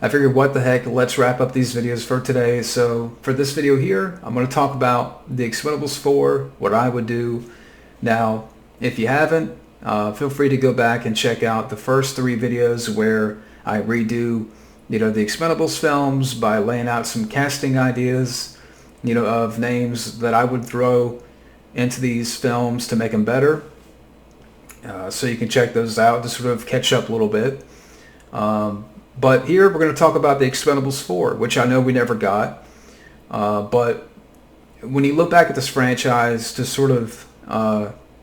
I figured, what the heck, let's wrap up these videos for today. So for this video here, I'm going to talk about the Expendables 4, what I would do. Now, if you haven't, feel free to go back and check out the first 3 videos where I redo, the Expendables films by laying out some casting ideas, of names that I would throw into these films to make them better. So you can check those out to sort of catch up a little bit. But here we're going to talk about the Expendables 4, which I know we never got. But when you look back at this franchise, to sort of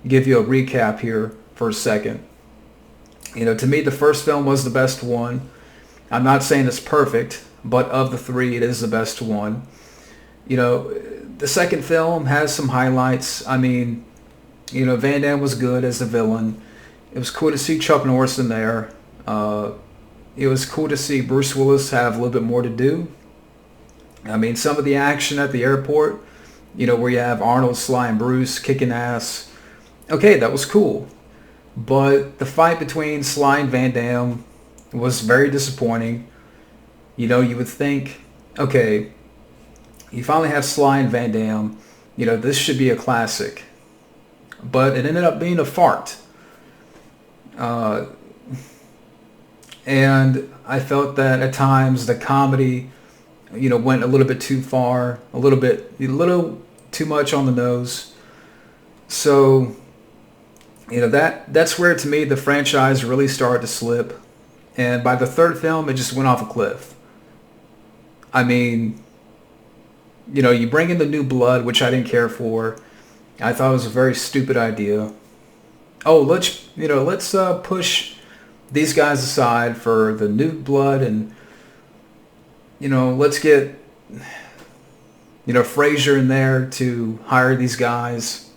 give you a recap here for a second. To me, the first film was the best one. I'm not saying it's perfect, but of the 3, it is the best one. The second film has some highlights. I mean, Van Damme was good as the villain. It was cool to see Chuck Norris in there. It was cool to see Bruce Willis have a little bit more to do. I mean, some of the action at the airport, where you have Arnold, Sly, and Bruce kicking ass. Okay, that was cool. But the fight between Sly and Van Damme was very disappointing. You would think, okay, you finally have Sly and Van Damme. This should be a classic. But it ended up being a fart. And I felt that at times the comedy, went a little bit too far, a little too much on the nose. So, that's where, to me, the franchise really started to slip. And by the third film, it just went off a cliff. I mean, you bring in the new blood, which I didn't care for. I thought it was a very stupid idea. Oh, let's push these guys aside for the new blood, and let's get Frazier in there to hire these guys.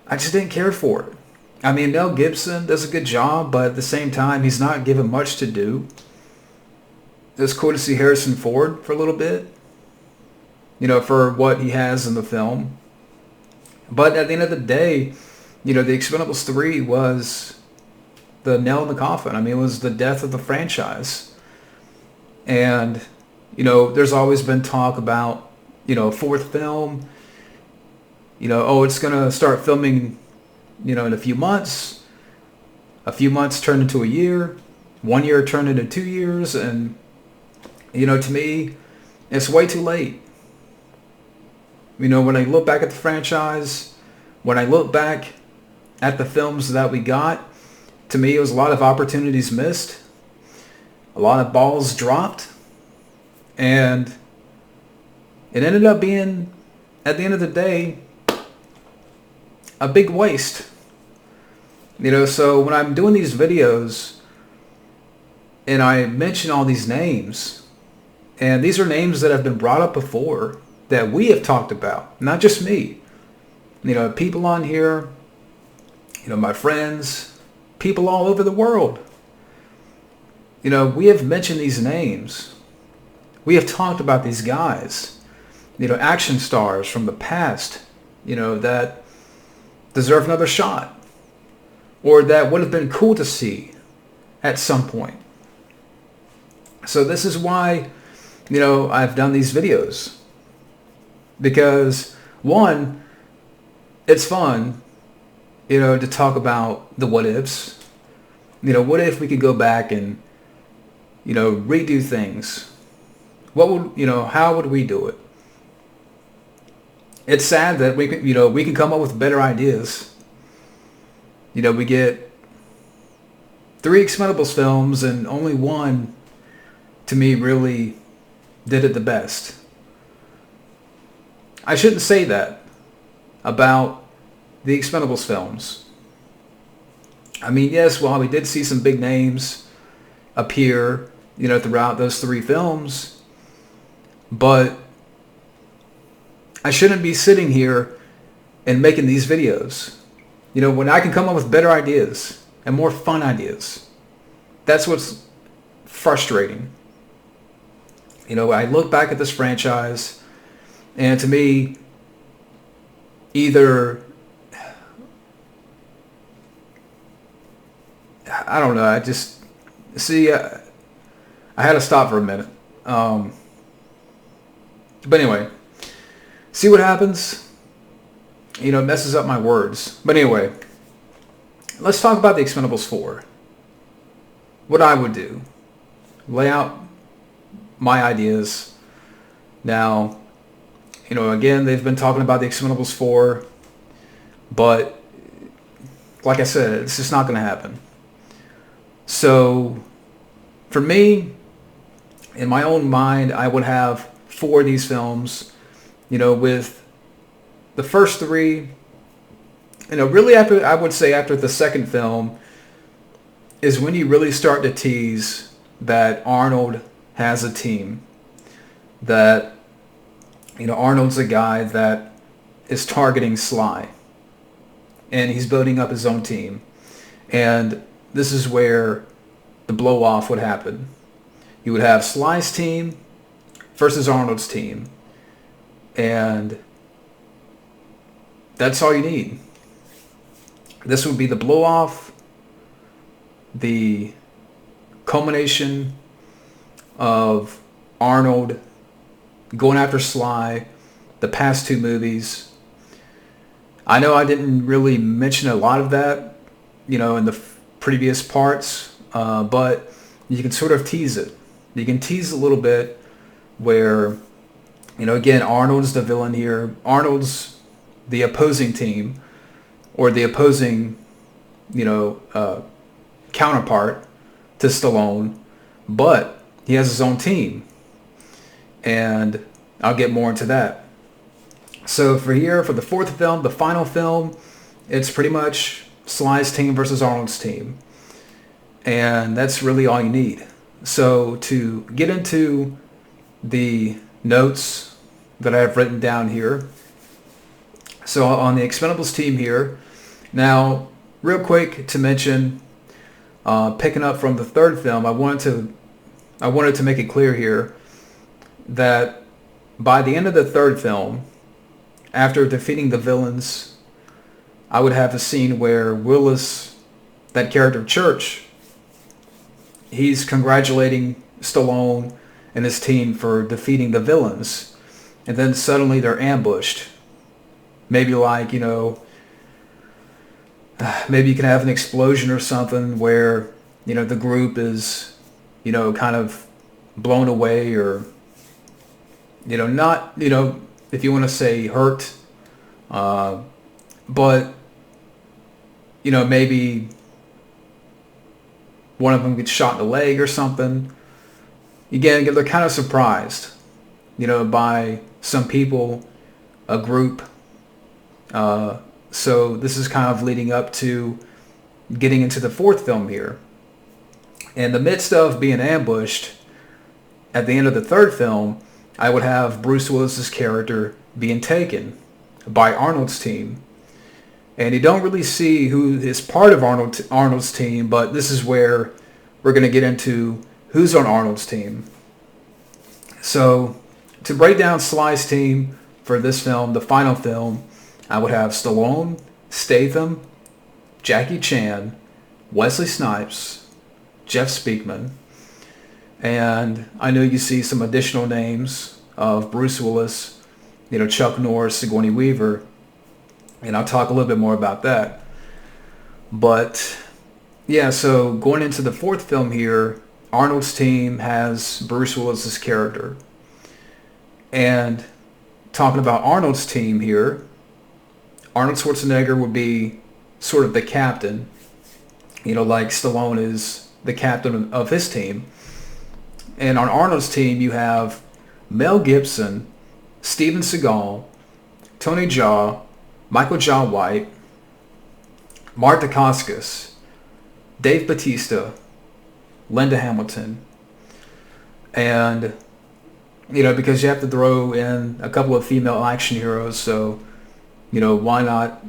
I just didn't care for it. I mean, Mel Gibson does a good job, but at the same time, he's not given much to do. It was cool to see Harrison Ford for a little bit, for what he has in the film. But at the end of the day, the Expendables 3 was the nail in the coffin. I mean, it was the death of the franchise. And, there's always been talk about, fourth film. It's going to start filming, in a few months. A few months turned into a year. 1 year turned into 2 years. And, to me, it's way too late. When I look back at the franchise, when I look back at the films that we got, to me, it was a lot of opportunities missed, a lot of balls dropped, and it ended up being, at the end of the day, a big waste. So when I'm doing these videos and I mention all these names, and these are names that have been brought up before, that we have talked about, not just me. People on here, my friends, people all over the world. We have mentioned these names. We have talked about these guys, action stars from the past, that deserve another shot, or that would have been cool to see at some point. So this is why, I've done these videos. Because, one, it's fun, to talk about the what ifs. What if we could go back and, redo things? What would, how would we do it? It's sad that we can come up with better ideas. We get 3 Expendables films and only one, to me, really did it the best. I shouldn't say that about the Expendables films. I mean, yes, while we did see some big names appear, throughout those 3 films, but I shouldn't be sitting here and making these videos. When I can come up with better ideas and more fun ideas. That's what's frustrating. I look back at this franchise, and to me, either, I don't know, I just see, I had to stop for a minute. But anyway, see what happens. You know, it messes up my words. But anyway, let's talk about the Expendables 4. What I would do. Lay out my ideas. Now, you know, again, they've been talking about the Expendables 4, but like I said, it's just not going to happen. So, for me, in my own mind, I would have 4 of these films, you know, with the first 3, you know, really after, I would say after the second film is when you really start to tease that Arnold has a team. That, you know, Arnold's a guy that is targeting Sly. And he's building up his own team. And this is where the blow-off would happen. You would have Sly's team versus Arnold's team. And that's all you need. This would be the blow-off, the culmination of Arnold going after Sly, the past 2 movies. I know I didn't really mention a lot of that, you know, in the previous parts, but you can sort of tease it. You can tease a little bit where, you know, again, Arnold's the villain here. Arnold's the opposing team, or the opposing, you know, counterpart to Stallone, but he has his own team. And I'll get more into that. So for here, for the 4th film, the final film, it's pretty much Sly's team versus Arnold's team. And that's really all you need. So to get into the notes that I have written down here. So on the Expendables team here, now real quick to mention, picking up from the 3rd film, I wanted to make it clear here that by the end of the 3rd film, after defeating the villains, I would have a scene where Willis, that character Church, he's congratulating Stallone and his team for defeating the villains. And then suddenly they're ambushed. Maybe like, you know, maybe you can have an explosion or something where, you know, the group is, you know, kind of blown away, or, you know, not, you know, if you want to say hurt, but, you know, maybe one of them gets shot in the leg or something. Again, they're kind of surprised, you know, by some people, a group. So this is kind of leading up to getting into the 4th film here. In the midst of being ambushed, at the end of the 3rd film, I would have Bruce Willis's character being taken by Arnold's team. And you don't really see who is part of Arnold's team, but this is where we're going to get into who's on Arnold's team. So to break down Sly's team for this film, the final film, I would have Stallone, Statham, Jackie Chan, Wesley Snipes, Jeff Speakman, and I know you see some additional names of Bruce Willis, you know, Chuck Norris, Sigourney Weaver, and I'll talk a little bit more about that. But yeah, so going into the 4th film here, Arnold's team has Bruce Willis's character. And talking about Arnold's team here, Arnold Schwarzenegger would be sort of the captain, you know, like Stallone is the captain of his team. And on Arnold's team, you have Mel Gibson, Steven Seagal, Tony Jaa, Michael Jai White, Mark Dacascos, Dave Bautista, Linda Hamilton. And, you know, because you have to throw in a couple of female action heroes, so, you know, why not?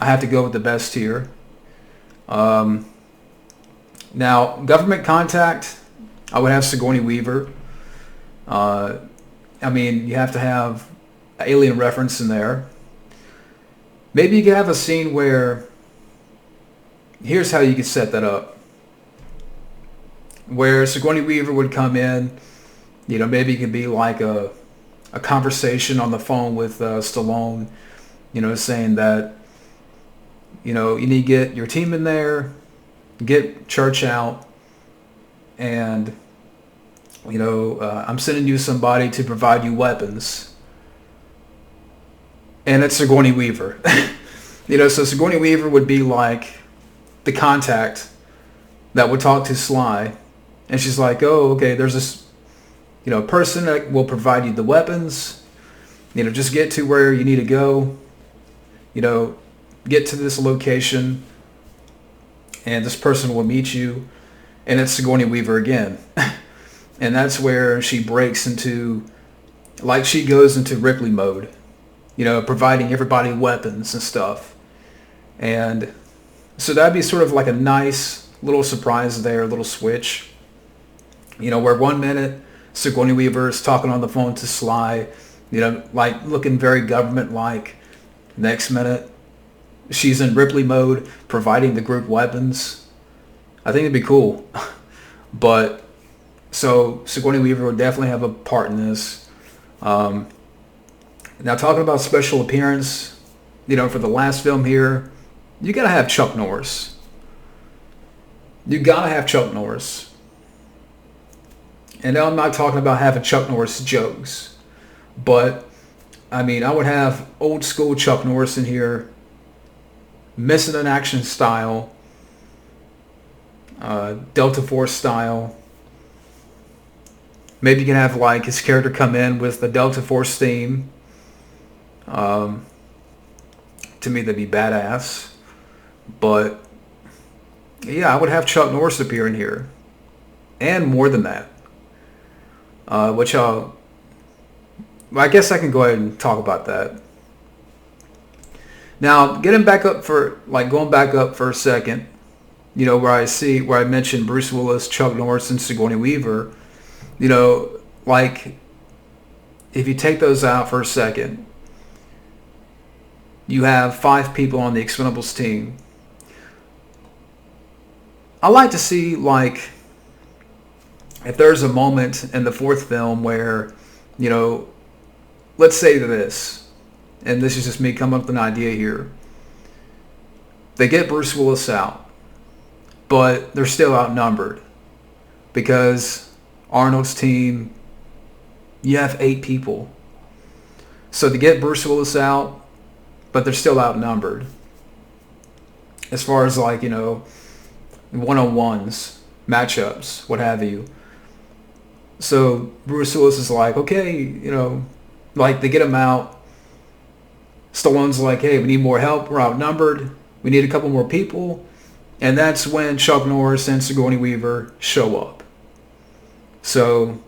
I have to go with the best here. Now, government contact, I would have Sigourney Weaver. I mean, you have to have alien reference in there. Maybe you could have a scene where, here's how you could set that up. where Sigourney Weaver would come in. Maybe it could be like a conversation on the phone with Stallone, saying that, you need to get your team in there, get Church out, and, I'm sending you somebody to provide you weapons. And it's Sigourney Weaver. So Sigourney Weaver would be like the contact that would talk to Sly. And she's like, oh, okay, there's this, person that will provide you the weapons. Just get to where you need to go. Get to this location. And this person will meet you. And it's Sigourney Weaver again. And that's where she breaks into, like she goes into Ripley mode. Providing everybody weapons and stuff. And so that'd be sort of like a nice little surprise there, a little switch. Where 1 minute Sigourney Weaver is talking on the phone to Sly, like looking very government-like. Next minute, she's in Ripley mode, providing the group weapons. I think it'd be cool. But, so Sigourney Weaver would definitely have a part in this. Now, talking about special appearance, for the last film here, you gotta have Chuck Norris. You gotta have Chuck Norris. And now I'm not talking about having Chuck Norris jokes, but, I would have old school Chuck Norris in here, missing in action style, Delta Force style. Maybe you can have, like, his character come in with the Delta Force theme. To me, that'd be badass. But yeah, I would have Chuck Norris appear in here, and more than that. I guess I can go ahead and talk about that. Now, going back up for a second, where I mentioned Bruce Willis, Chuck Norris, and Sigourney Weaver. Like, if you take those out for a second, you have 5 people on the Expendables team. I like to see, like, if there's a moment in the 4th film where, let's say this, and this is just me coming up with an idea here. They get Bruce Willis out, but they're still outnumbered because Arnold's team, you have 8 people. So to get Bruce Willis out, but they're still outnumbered. As far as, like, one-on-ones, matchups, what have you. So Bruce Willis is like, okay, like they get him out. Stallone's like, hey, we need more help. We're outnumbered. We need a couple more people. And that's when Chuck Norris and Sigourney Weaver show up. So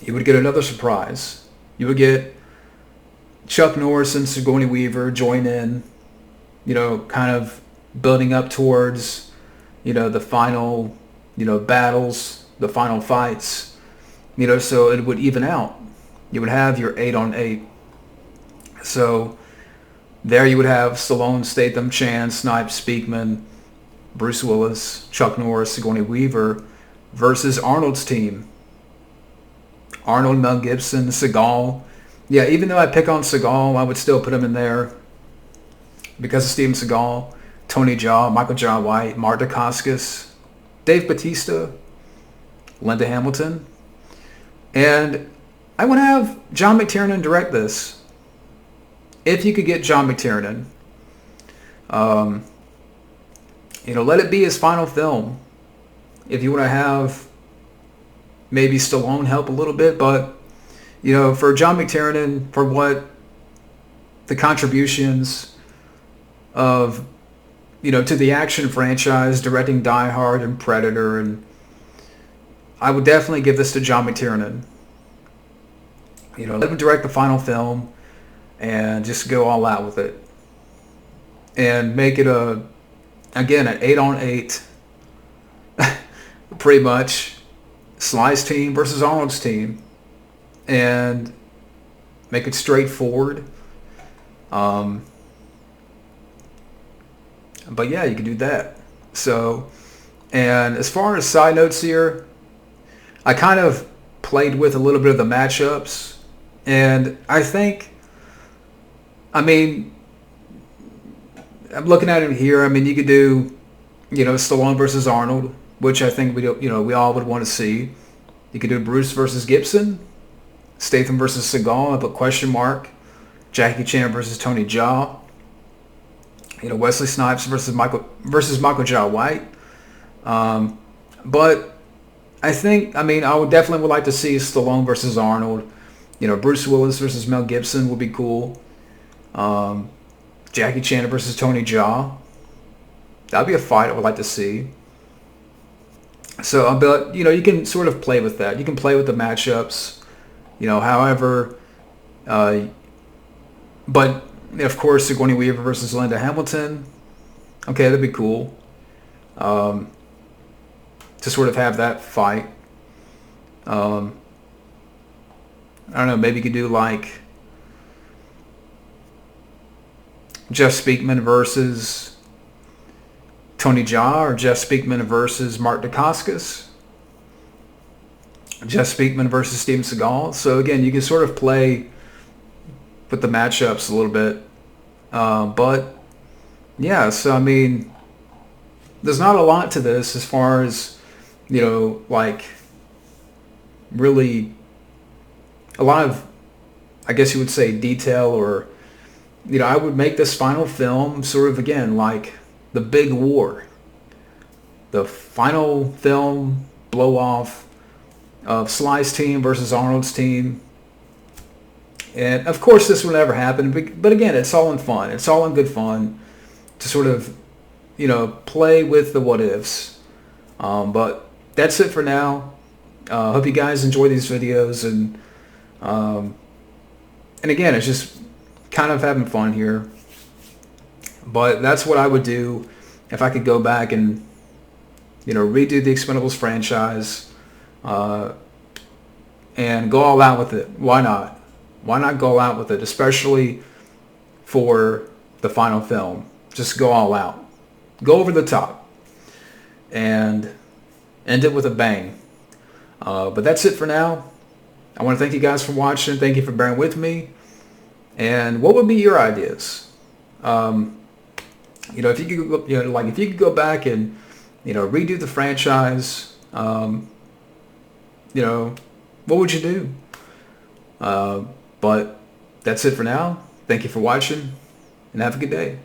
you would get another surprise. You would get Chuck Norris and Sigourney Weaver join in, kind of building up towards, the final, battles, the final fights, so it would even out. You would have your 8-on-8. So there you would have Stallone, Statham, Chan, Snipes, Speakman, Bruce Willis, Chuck Norris, Sigourney Weaver versus Arnold's team. Arnold, Mel Gibson, Seagal. Yeah, even though I pick on Seagal, I would still put him in there because of Steven Seagal, Tony Jaa, Michael Jai White, Mark Dacascos, Dave Bautista, Linda Hamilton. And I would have John McTiernan direct this. If you could get John McTiernan. Let it be his final film. If you want to have maybe Stallone help a little bit, but for John McTiernan, for what the contributions of, to the action franchise, directing Die Hard and Predator, and I would definitely give this to John McTiernan. Let him direct the final film and just go all out with it. And make it an 8-on-8, pretty much, Sly's team versus Arnold's team. And make it straightforward. But yeah, you can do that. So, And as far as side notes here, I kind of played with a little bit of the matchups, and I think, I mean, I'm looking at it here. I mean, you could do, Stallone versus Arnold, which I think we all would want to see. You could do Bruce versus Gibson, Statham versus Seagal. I put question mark. Jackie Chan versus Tony Jaa. Wesley Snipes versus Michael Jai White. But I think, I would definitely like to see Stallone versus Arnold. Bruce Willis versus Mel Gibson would be cool. Jackie Chan versus Tony Jaa. That'd be a fight I would like to see. So, but you can sort of play with that. You can play with the matchups. However, but of course, Sigourney Weaver versus Linda Hamilton. Okay, that'd be cool. To sort of have that fight. I don't know. Maybe you could do like Jeff Speakman versus Tony Jaa, or Jeff Speakman versus Mark Dacascos. Jeff Speakman versus Steven Seagal. So again, you can sort of play with the matchups a little bit. But yeah, so there's not a lot to this as far as, like really a lot of, I guess you would say, detail, or, I would make this final film sort of, again, like the big war. The final film blow-off of Sly's team versus Arnold's team. And, of course, this will never happen. But again, it's all in fun. It's all in good fun to sort of, play with the what-ifs. But that's it for now. Hope you guys enjoy these videos. And again, it's just kind of having fun here. But that's what I would do if I could go back and, redo the Expendables franchise and go all out with it. Why not? Why not go out with it, especially for the final film? Just go all out. Go over the top. And end it with a bang. But that's it for now. I want to thank you guys for watching. Thank you for bearing with me. And what would be your ideas? If you could go, if you could go back and, redo the franchise, what would you do? But that's it for now. Thank you for watching, and have a good day.